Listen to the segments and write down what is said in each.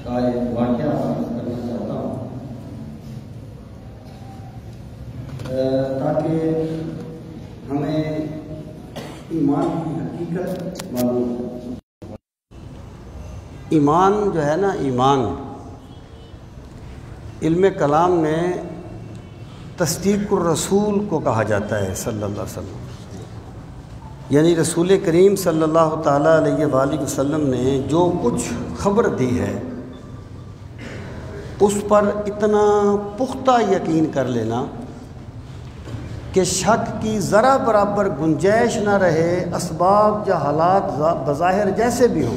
کا ایک واقعہ کرنا چاہتا ہوں تاکہ ہمیں ایمان کی حقیقت معلوم ہو۔ ایمان جو ہے نا، ایمان علم کلام میں تصدیق الرسول کو کہا جاتا ہے صلی اللہ علیہ وسلم، یعنی رسول کریم صلی اللہ تعالیٰ علیہ وآلہ وسلم نے جو کچھ خبر دی ہے اس پر اتنا پختہ یقین کر لینا کہ شک کی ذرا برابر گنجائش نہ رہے، اسباب یا حالات بظاہر جیسے بھی ہوں،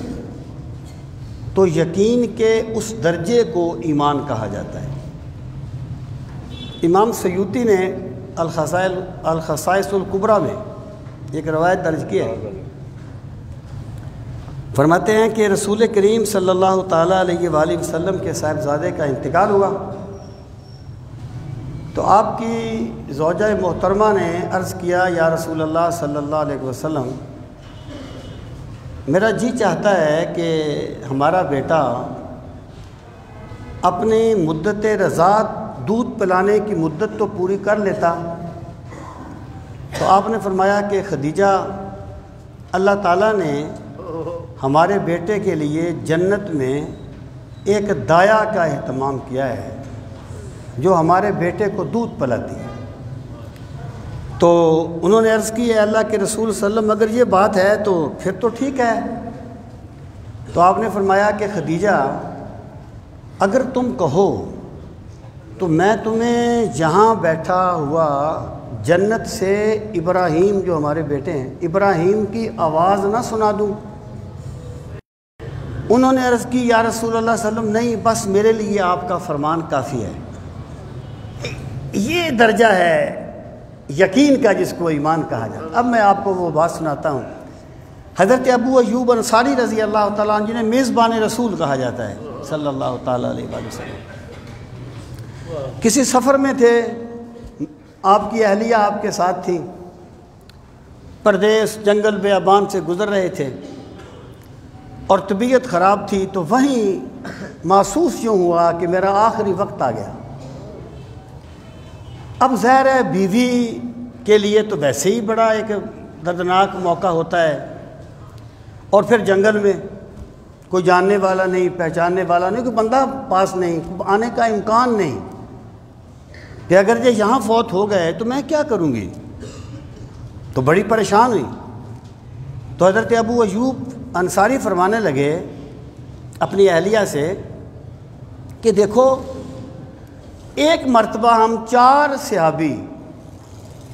تو یقین کے اس درجے کو ایمان کہا جاتا ہے۔ امام سیوطی نے الخصائص الکبریٰ میں ایک روایت درج کی ہے، فرماتے ہیں کہ رسول کریم صلی اللہ تعالیٰ علیہ وآلہ وسلم کے صاحبزادے کا انتقال ہوا تو آپ کی زوجہ محترمہ نے عرض کیا، یا رسول اللہ صلی اللہ علیہ وسلم، میرا جی چاہتا ہے کہ ہمارا بیٹا اپنی مدت رضاعت دودھ پلانے کی مدت تو پوری کر لیتا۔ تو آپ نے فرمایا کہ خدیجہ، اللہ تعالیٰ نے ہمارے بیٹے کے لیے جنت میں ایک دایا کا اہتمام کیا ہے جو ہمارے بیٹے کو دودھ پلاتی ہے۔ تو انہوں نے عرض کی، ہے اللہ کے رسول صلی اللہ علیہ وسلم، اگر یہ بات ہے تو پھر تو ٹھیک ہے۔ تو آپ نے فرمایا کہ خدیجہ، اگر تم کہو تو میں تمہیں یہاں بیٹھا ہوا جنت سے ابراہیم جو ہمارے بیٹے ہیں، ابراہیم کی آواز نہ سنا دوں؟ انہوں نے عرض کی، یا رسول اللہ صلی اللہ علیہ وسلم، نہیں، بس میرے لیے آپ کا فرمان کافی ہے۔ یہ درجہ ہے یقین کا جس کو ایمان کہا جاتا ہے۔ اب میں آپ کو وہ بات سناتا ہوں۔ حضرت ابو ایوب انصاری رضی اللہ تعالیٰ عنہ، جنہیں میزبان رسول کہا جاتا ہے صلی اللہ تعالیٰ علیہ وآلہ وسلم، کسی سفر میں تھے، آپ کی اہلیہ آپ کے ساتھ تھی، پردیس جنگل بیابان سے گزر رہے تھے اور طبیعت خراب تھی، تو وہیں محسوس یوں ہوا کہ میرا آخری وقت آ گیا۔ اب ظاہر ہے بیوی کے لیے تو ویسے ہی بڑا ایک دردناک موقع ہوتا ہے، اور پھر جنگل میں کوئی جاننے والا نہیں، پہچاننے والا نہیں، کوئی بندہ پاس نہیں، آنے کا امکان نہیں کہ اگر یہ یہاں فوت ہو گئے تو میں کیا کروں گی؟ تو بڑی پریشان ہوئی۔ تو حضرت ابو ایوب انصاری فرمانے لگے اپنی اہلیہ سے کہ دیکھو، ایک مرتبہ ہم 4 صحابی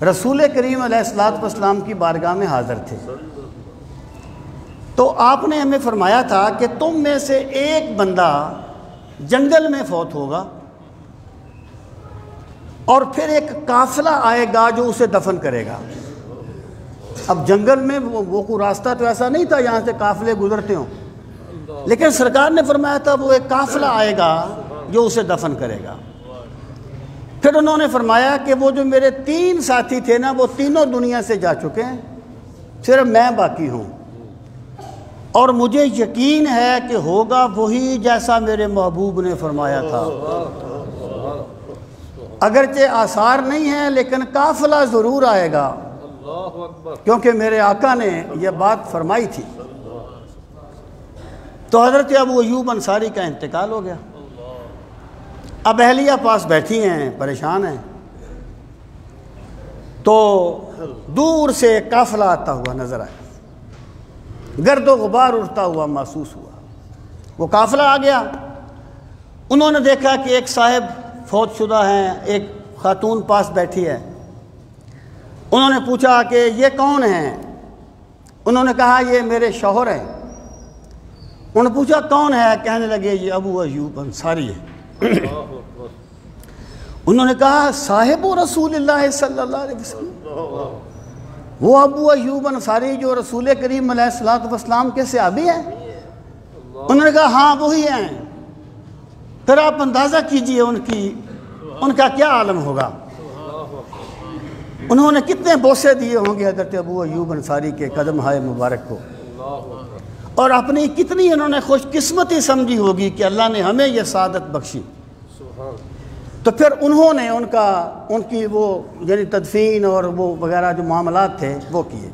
رسول کریم علیہ السلام کی بارگاہ میں حاضر تھے، تو آپ نے ہمیں فرمایا تھا کہ تم میں سے ایک بندہ جنگل میں فوت ہوگا اور پھر ایک قافلہ آئے گا جو اسے دفن کرے گا۔ اب جنگل میں وہ کوئی راستہ تو ایسا نہیں تھا یہاں سے قافلے گزرتے ہوں، لیکن سرکار نے فرمایا تھا وہ ایک قافلہ آئے گا جو اسے دفن کرے گا۔ پھر انہوں نے فرمایا کہ وہ جو میرے 3 ساتھی تھے نا، وہ تینوں دنیا سے جا چکے ہیں، صرف میں باقی ہوں، اور مجھے یقین ہے کہ ہوگا وہی جیسا میرے محبوب نے فرمایا تھا۔ اگرچہ آثار نہیں ہیں لیکن قافلہ ضرور آئے گا، کیونکہ میرے آقا نے یہ بات فرمائی تھی۔ تو حضرت ابو ایوب انصاری کا انتقال ہو گیا۔ اب اہلیہ پاس بیٹھی ہیں، پریشان ہیں، تو دور سے قافلہ آتا ہوا نظر آیا، گرد و غبار اڑتا ہوا محسوس ہوا۔ وہ قافلہ آ گیا، انہوں نے دیکھا کہ ایک صاحب فوت شدہ ہیں، ایک خاتون پاس بیٹھی ہے۔ انہوں نے پوچھا کہ یہ کون ہیں؟ انہوں نے کہا یہ میرے شوہر ہیں۔ انہوں نے پوچھا کون ہے؟ کہنے لگے یہ ابو ایوب انصاری ہے۔ انہوں نے کہا صاحب رسول اللہ صلی اللہ علیہ وسلم، وہ ابو ایوب انصاری جو رسول کریم علیہ السلام کے صحابی ہیں؟ انہوں نے کہا ہاں وہی ہیں۔ پھر آپ اندازہ کیجئے ان کا کیا عالم ہوگا، انہوں نے کتنے بوسے دیے ہوں گے حضرت ابو ایوب انصاری کے قدم ہائے مبارک کو، اور اپنی کتنی انہوں نے خوش قسمتی سمجھی ہوگی کہ اللہ نے ہمیں یہ سعادت بخشی. تو پھر انہوں نے ان کی وہ یعنی تدفین اور وہ وغیرہ جو معاملات تھے وہ کیے.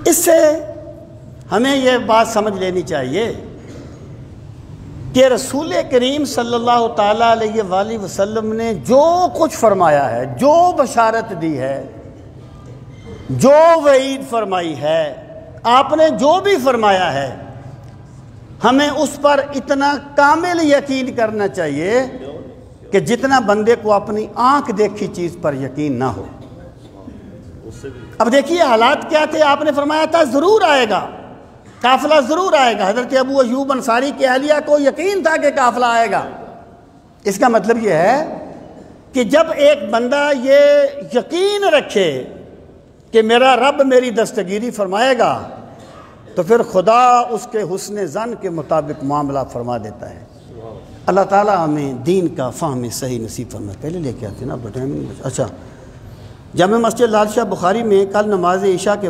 اس سے ہمیں یہ بات سمجھ لینی چاہیے کہ رسول کریم صلی اللہ تعالیٰ علیہ وآلہ وسلم نے جو کچھ فرمایا ہے، جو بشارت دی ہے، جو وعید فرمائی ہے، آپ نے جو بھی فرمایا ہے، ہمیں اس پر اتنا کامل یقین کرنا چاہیے کہ جتنا بندے کو اپنی آنکھ دیکھی چیز پر یقین نہ ہو. اب دیکھیے حالات کیا تھے. آپ نے فرمایا تھا ضرور آئے گا، قافلہ ضرور آئے گا. حضرت ابو ایوب انصاری کی اہلیہ کو یقین تھا کہ قافلہ آئے گا. اس کا مطلب یہ ہے کہ جب ایک بندہ یہ یقین رکھے کہ میرا رب میری دستگیری فرمائے گا تو پھر خدا اس کے حسن ظن کے مطابق معاملہ فرما دیتا ہے. اللہ تعالیٰ ہمیں دین کا فہم صحیح نصیب فرمائے. پہلے لے کے آتے ہیں نا اب ٹائم نہیں. اچھا، جامع مسجد لال شاہ بخاری میں کل نماز عشاء کے